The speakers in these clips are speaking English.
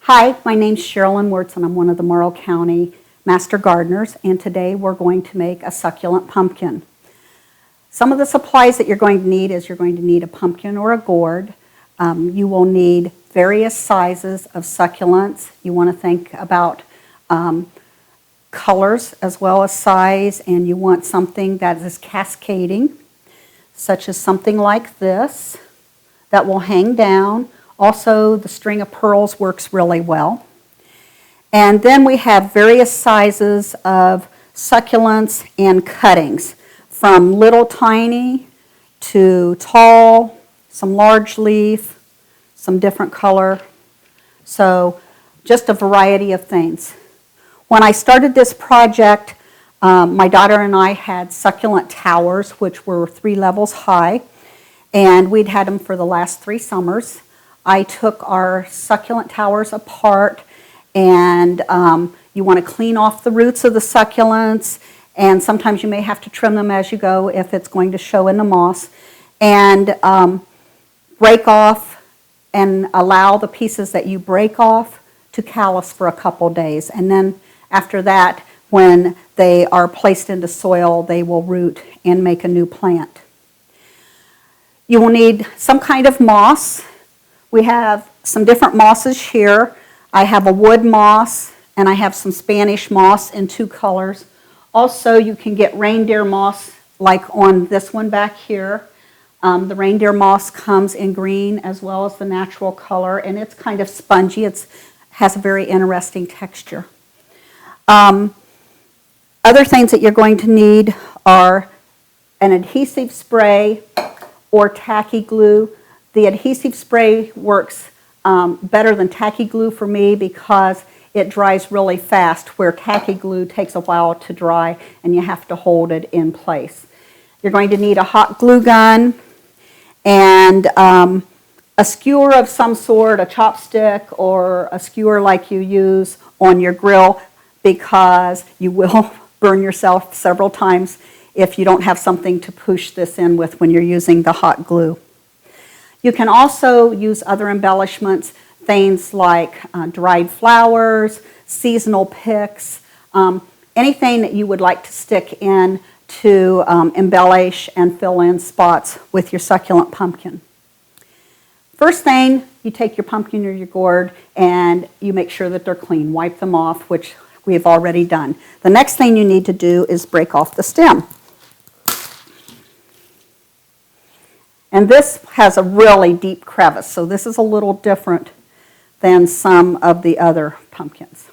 Hi, my name's Sherilyn Wirtz and I'm one of the Morrow County Master Gardeners, and today we're going to make a succulent pumpkin. Some of the supplies that you're going to need is you're going to need a pumpkin or a gourd. You will need various sizes of succulents. You want to think about colors as well as size, and you want something that is cascading, such as something like this that will hang down. Also, the string of pearls works really well. And then we have various sizes of succulents and cuttings, from little tiny to tall, some large leaf, some different color. So just a variety of things. When I started this project, my daughter and I had succulent towers, which were 3 levels high, and we'd had them for the last 3 summers. I took our succulent towers apart, and you want to clean off the roots of the succulents, and sometimes you may have to trim them as you go if it's going to show in the moss, and break off and allow the pieces that you break off to callus for a couple days. And then after that, when they are placed into soil, they will root and make a new plant. You will need some kind of moss. We have some different mosses here. I have a wood moss and I have some Spanish moss in 2 colors. Also, you can get reindeer moss like on this one back here. The reindeer moss comes in green as well as the natural color, and it's kind of spongy. It has a very interesting texture. Other things that you're going to need are an adhesive spray or tacky glue. The adhesive spray works better than tacky glue for me because it dries really fast, where tacky glue takes a while to dry and you have to hold it in place. You're going to need a hot glue gun and a skewer of some sort, a chopstick or a skewer like you use on your grill, because you will burn yourself several times if you don't have something to push this in with when you're using the hot glue. You can also use other embellishments, things like dried flowers, seasonal picks, anything that you would like to stick in to embellish and fill in spots with your succulent pumpkin. First thing, you take your pumpkin or your gourd and you make sure that they're clean. Wipe them off, which we've already done. The next thing you need to do is break off the stem. And this has a really deep crevice, so this is a little different than some of the other pumpkins.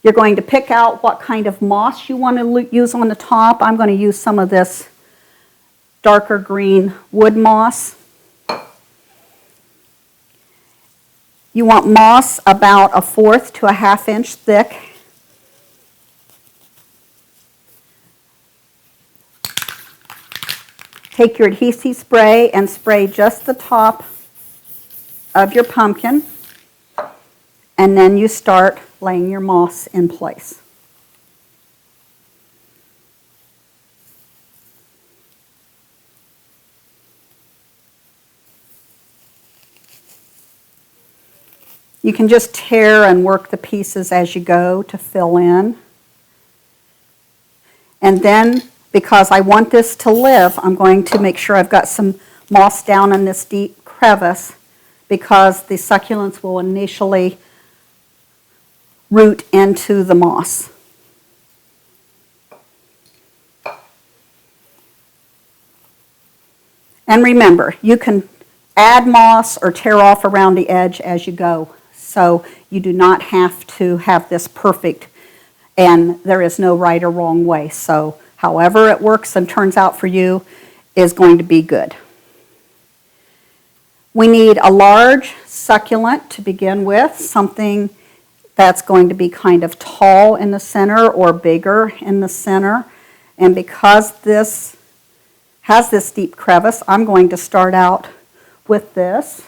You're going to pick out what kind of moss you want to use on the top. I'm going to use some of this darker green wood moss. You want moss about 1/4 to 1/2 inch thick. Take your adhesive spray and spray just the top of your pumpkin, and then you start laying your moss in place. You can just tear and work the pieces as you go to fill in. And then, because I want this to live, I'm going to make sure I've got some moss down in this deep crevice, because the succulents will initially root into the moss. And remember, you can add moss or tear off around the edge as you go, so you do not have to have this perfect, and there is no right or wrong way. So however it works and turns out for you is going to be good. We need a large succulent to begin with, something that's going to be kind of tall in the center or bigger in the center. And because this has this deep crevice, I'm going to start out with this.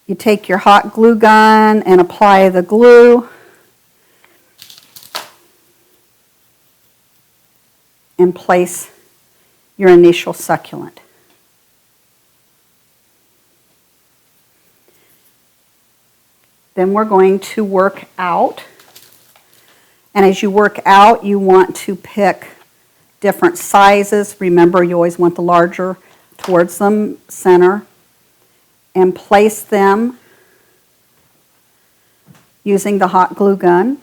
You take your hot glue gun and apply the glue. And place your initial succulent. Then we're going to work out. And as you work out, you want to pick different sizes. Remember, you always want the larger towards the center. And place them using the hot glue gun.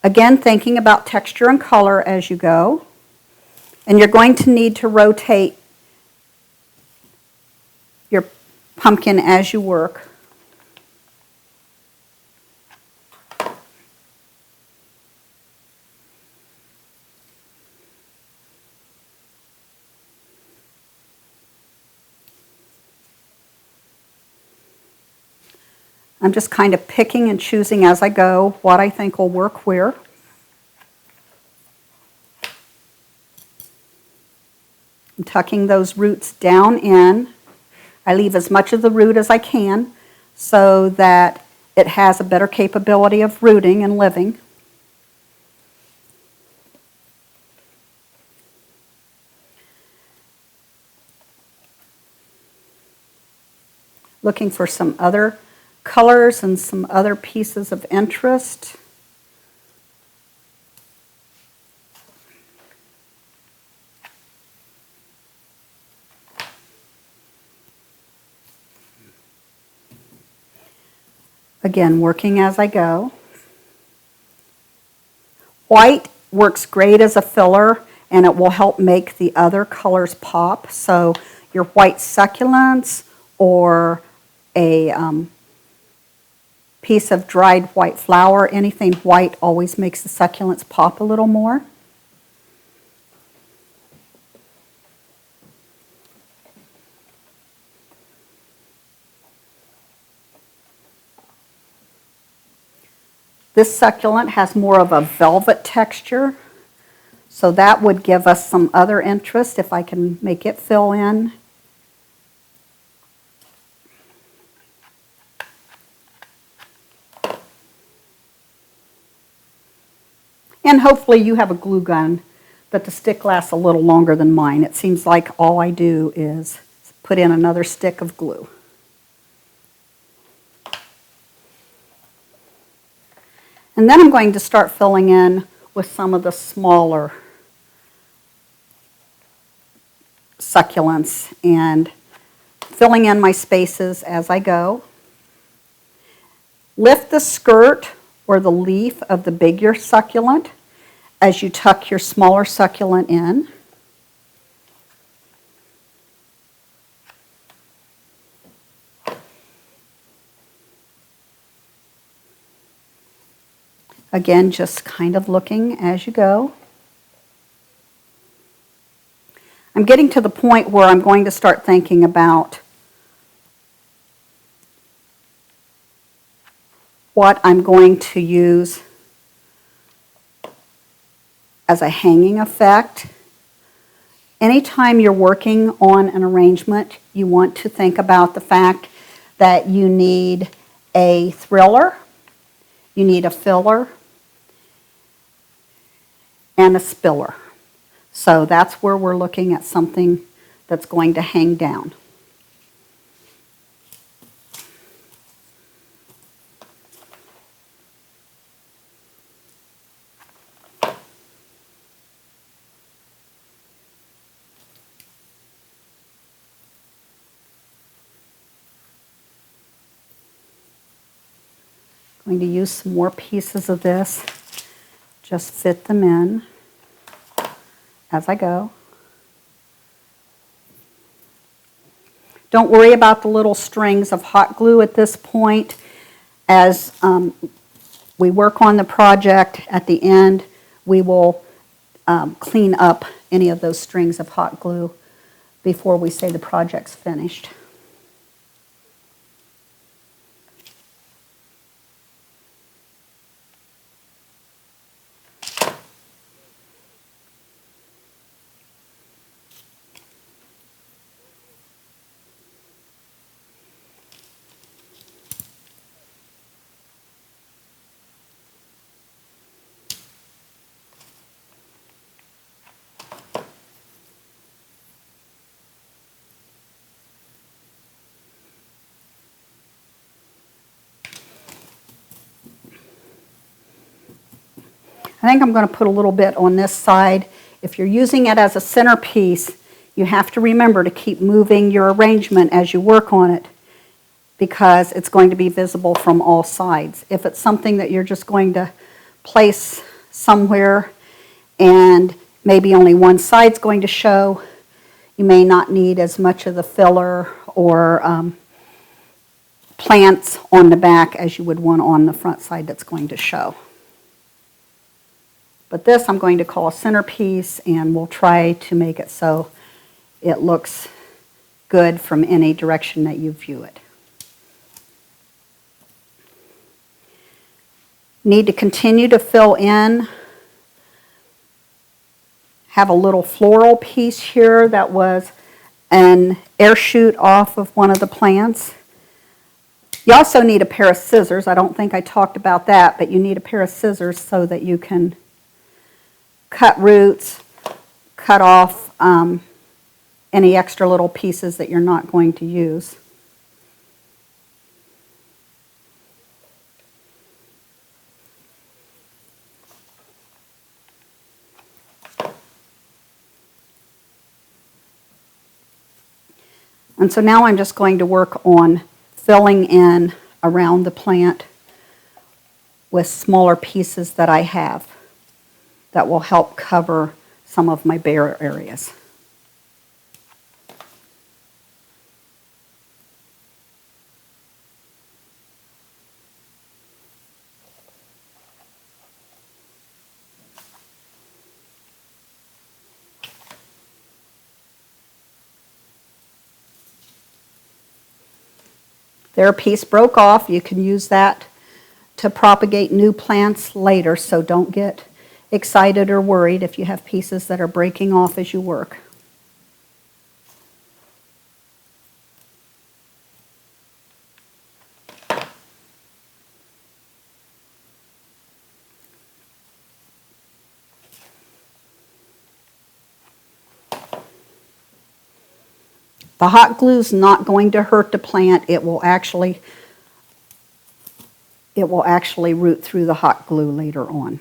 Again, thinking about texture and color as you go. And you're going to need to rotate your pumpkin as you work. I'm just kind of picking and choosing as I go what I think will work where. I'm tucking those roots down in. I leave as much of the root as I can so that it has a better capability of rooting and living. Looking for some other colors and some other pieces of interest. Again, working as I go. White works great as a filler, and it will help make the other colors pop. So your white succulents or a piece of dried white flour, anything white always makes the succulents pop a little more. This succulent has more of a velvet texture, so that would give us some other interest if I can make it fill in. And hopefully you have a glue gun that the stick lasts a little longer than mine. It seems like all I do is put in another stick of glue. And then I'm going to start filling in with some of the smaller succulents and filling in my spaces as I go. Lift the skirt or the leaf of the bigger succulent as you tuck your smaller succulent in. Again, just kind of looking as you go. I'm getting to the point where I'm going to start thinking about what I'm going to use as a hanging effect. Anytime you're working on an arrangement, you want to think about the fact that you need a thriller, you need a filler, and a spiller. So that's where we're looking at something that's going to hang down. I'm going to use some more pieces of this. Just fit them in as I go. Don't worry about the little strings of hot glue at this point. As we work on the project at the end, we will clean up any of those strings of hot glue before we say the project's finished. I think I'm going to put a little bit on this side. If you're using it as a centerpiece, you have to remember to keep moving your arrangement as you work on it, because it's going to be visible from all sides. If it's something that you're just going to place somewhere and maybe only one side's going to show, you may not need as much of the filler or plants on the back as you would want on the front side that's going to show. But this I'm going to call a centerpiece, and we'll try to make it so it looks good from any direction that you view it. Need to continue to fill in. Have a little floral piece here that was an air shoot off of one of the plants. You also need a pair of scissors. I don't think I talked about that, but you need a pair of scissors so that you can cut roots, cut off any extra little pieces that you're not going to use. And so now I'm just going to work on filling in around the plant with smaller pieces that I have that will help cover some of my bare areas. Their piece broke off. You can use that to propagate new plants later, so don't get excited or worried if you have pieces that are breaking off as you work. The hot glue is not going to hurt the plant. It will actually root through the hot glue later on.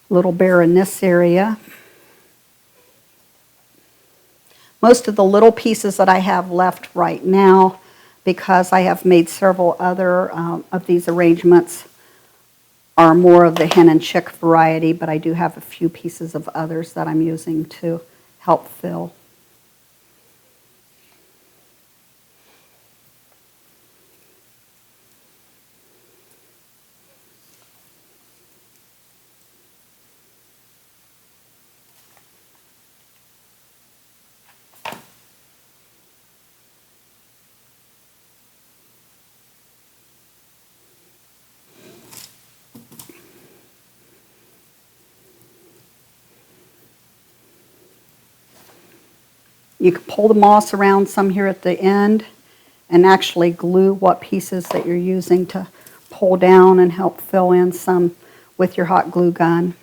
Little bare in this area. Most of the little pieces that I have left right now, because I have made several other of these arrangements, are more of the hen and chick variety, but I do have a few pieces of others that I'm using to help fill. You can pull the moss around some here at the end and actually glue what pieces that you're using to pull down and help fill in some with your hot glue gun.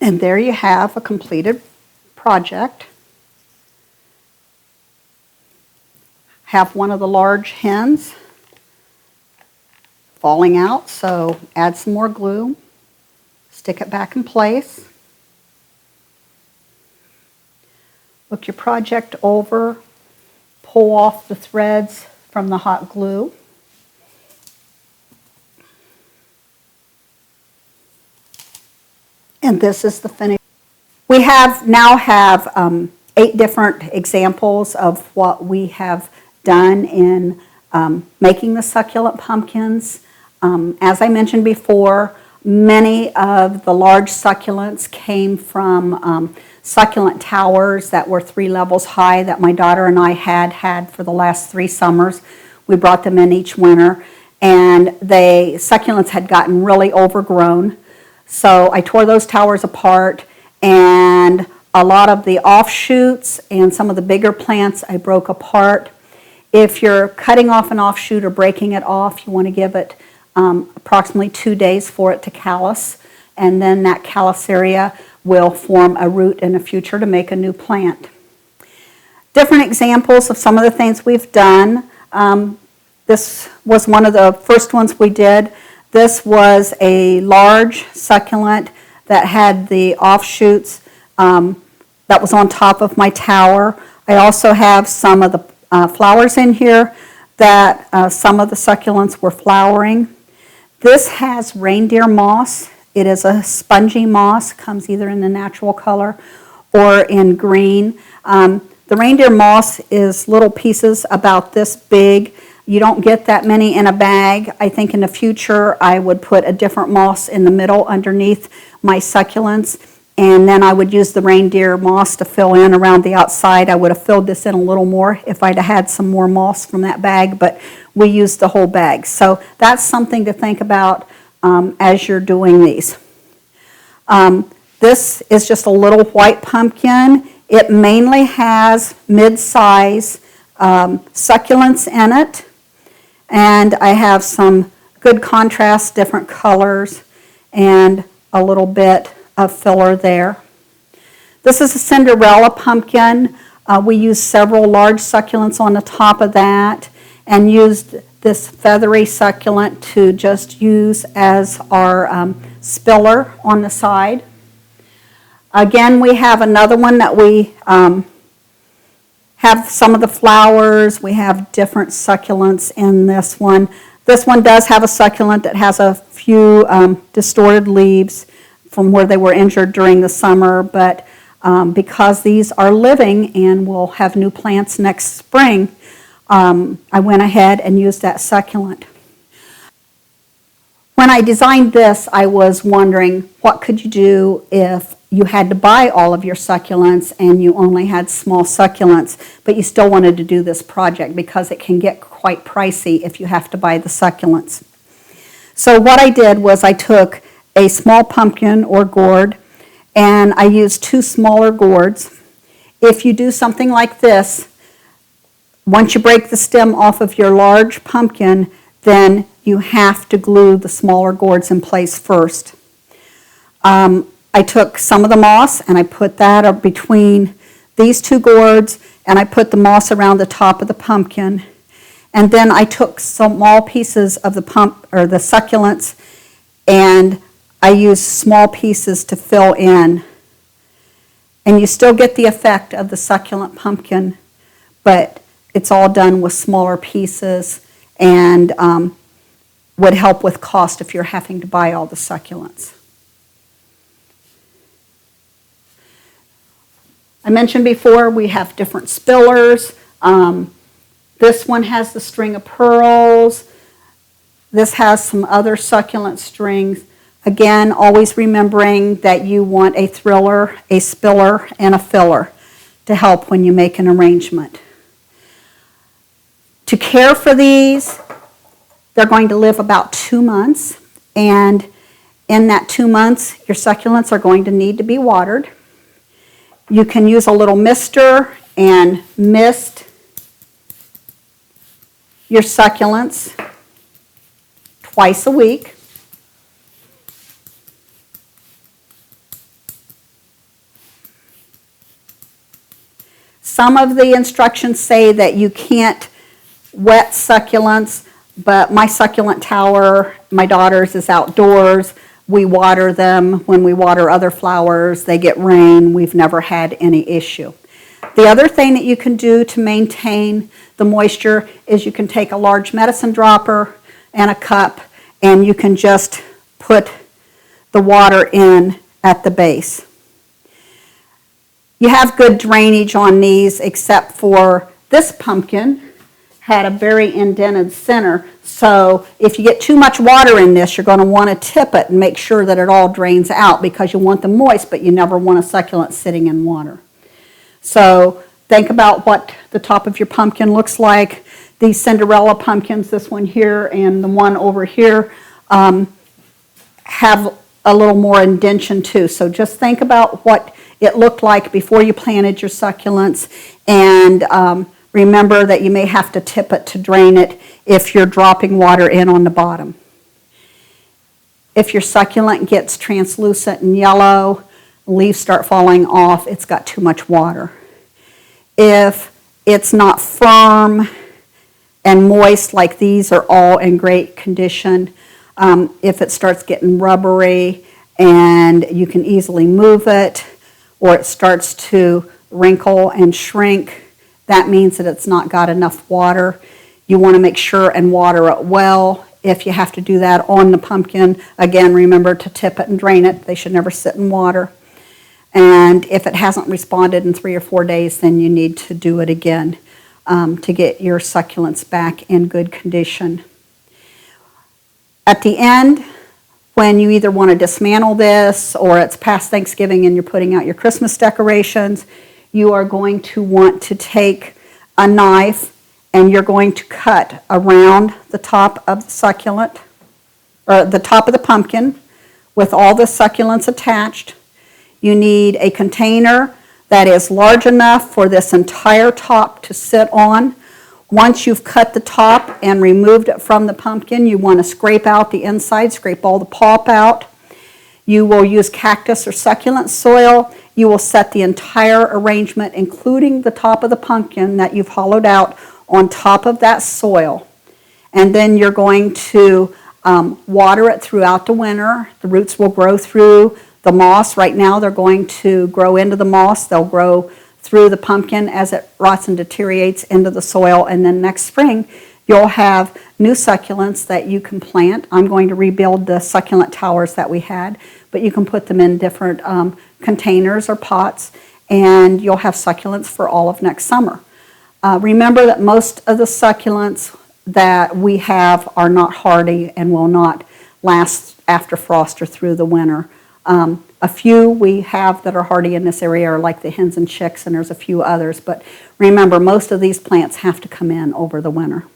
And there you have a completed project. Have one of the large hens falling out, so add some more glue, stick it back in place. Look your project over, pull off the threads from the hot glue. And this is the finish. We now have 8 different examples of what we have done in making the succulent pumpkins. As I mentioned before, many of the large succulents came from succulent towers that were 3 levels high that my daughter and I had for the last 3 summers. We brought them in each winter, and the succulents had gotten really overgrown. So I tore those towers apart, and a lot of the offshoots and some of the bigger plants I broke apart. If you're cutting off an offshoot or breaking it off, you want to give it approximately 2 days for it to callus, and then that callus area will form a root in the future to make a new plant. Different examples of some of the things we've done. This was one of the first ones we did. This was a large succulent that had the offshoots that was on top of my tower. I also have some of the flowers in here that some of the succulents were flowering. This has reindeer moss. It is a spongy moss, comes either in the natural color or in green. The reindeer moss is little pieces about this big. You don't get that many in a bag. I think in the future I would put a different moss in the middle underneath my succulents, and then I would use the reindeer moss to fill in around the outside. I would have filled this in a little more if I'd had some more moss from that bag, but we used the whole bag. So that's something to think about as you're doing these. This is just a little white pumpkin. It mainly has mid-size succulents in it, and I have some good contrast, different colors, and a little bit of filler there. This is a Cinderella pumpkin. We used several large succulents on the top of that and used this feathery succulent to just use as our spiller on the side. Again, we have another one that we have some of the flowers. We have different succulents in this one. This one does have a succulent that has a few distorted leaves from where they were injured during the summer, but because these are living and will have new plants next spring, I went ahead and used that succulent. When I designed this, I was wondering what could you do if you had to buy all of your succulents and you only had small succulents, but you still wanted to do this project because it can get quite pricey if you have to buy the succulents. So what I did was I took a small pumpkin or gourd, and I used 2 smaller gourds. If you do something like this, once you break the stem off of your large pumpkin, then you have to glue the smaller gourds in place first. I took some of the moss and I put that up between these 2 gourds, and I put the moss around the top of the pumpkin. And then I took small pieces of the succulents, and I used small pieces to fill in. And you still get the effect of the succulent pumpkin, but it's all done with smaller pieces and would help with cost if you're having to buy all the succulents. I mentioned before we have different spillers. This one has the string of pearls. This has some other succulent strings. Again, always remembering that you want a thriller, a spiller, and a filler to help when you make an arrangement. To care for these, they're going to live about 2 months, and in that 2 months, your succulents are going to need to be watered. You can use a little mister and mist your succulents twice a week. Some of the instructions say that you can't wet succulents, but my succulent tower, my daughter's, is outdoors. We water them. When we water other flowers, they get rain. We've never had any issue. The other thing that you can do to maintain the moisture is you can take a large medicine dropper and a cup, and you can just put the water in at the base. You have good drainage on these, except for this pumpkin had a very indented center. So if you get too much water in this, you're going to want to tip it and make sure that it all drains out, because you want them moist, but you never want a succulent sitting in water. So think about what the top of your pumpkin looks like. These Cinderella pumpkins, this one here and the one over here, have a little more indention too. So just think about what it looked like before you planted your succulents, and remember that you may have to tip it to drain it if you're dropping water in on the bottom. If your succulent gets translucent and yellow, leaves start falling off, it's got too much water. If it's not firm and moist, like these are all in great condition, if it starts getting rubbery and you can easily move it, or it starts to wrinkle and shrink, that means that it's not got enough water. You want to make sure and water it well. If you have to do that on the pumpkin, again, remember to tip it and drain it. They should never sit in water. And if it hasn't responded in 3 or 4 days, then you need to do it again to get your succulents back in good condition. At the end, when you either want to dismantle this or it's past Thanksgiving and you're putting out your Christmas decorations, you are going to want to take a knife and you're going to cut around the top of the succulent, or the top of the pumpkin with all the succulents attached. You need a container that is large enough for this entire top to sit on. Once you've cut the top and removed it from the pumpkin, you want to scrape out the inside, scrape all the pulp out. You will use cactus or succulent soil. You will set the entire arrangement, including the top of the pumpkin that you've hollowed out, on top of that soil. And then you're going to water it throughout the winter. The roots will grow through the moss. Right now they're going to grow into the moss. They'll grow through the pumpkin as it rots and deteriorates into the soil. And then next spring you'll have new succulents that you can plant. I'm going to rebuild the succulent towers that we had, but you can put them in different containers or pots, and you'll have succulents for all of next summer. Remember that most of the succulents that we have are not hardy and will not last after frost or through the winter. A few we have that are hardy in this area are like the hens and chicks, and there's a few others, but remember most of these plants have to come in over the winter.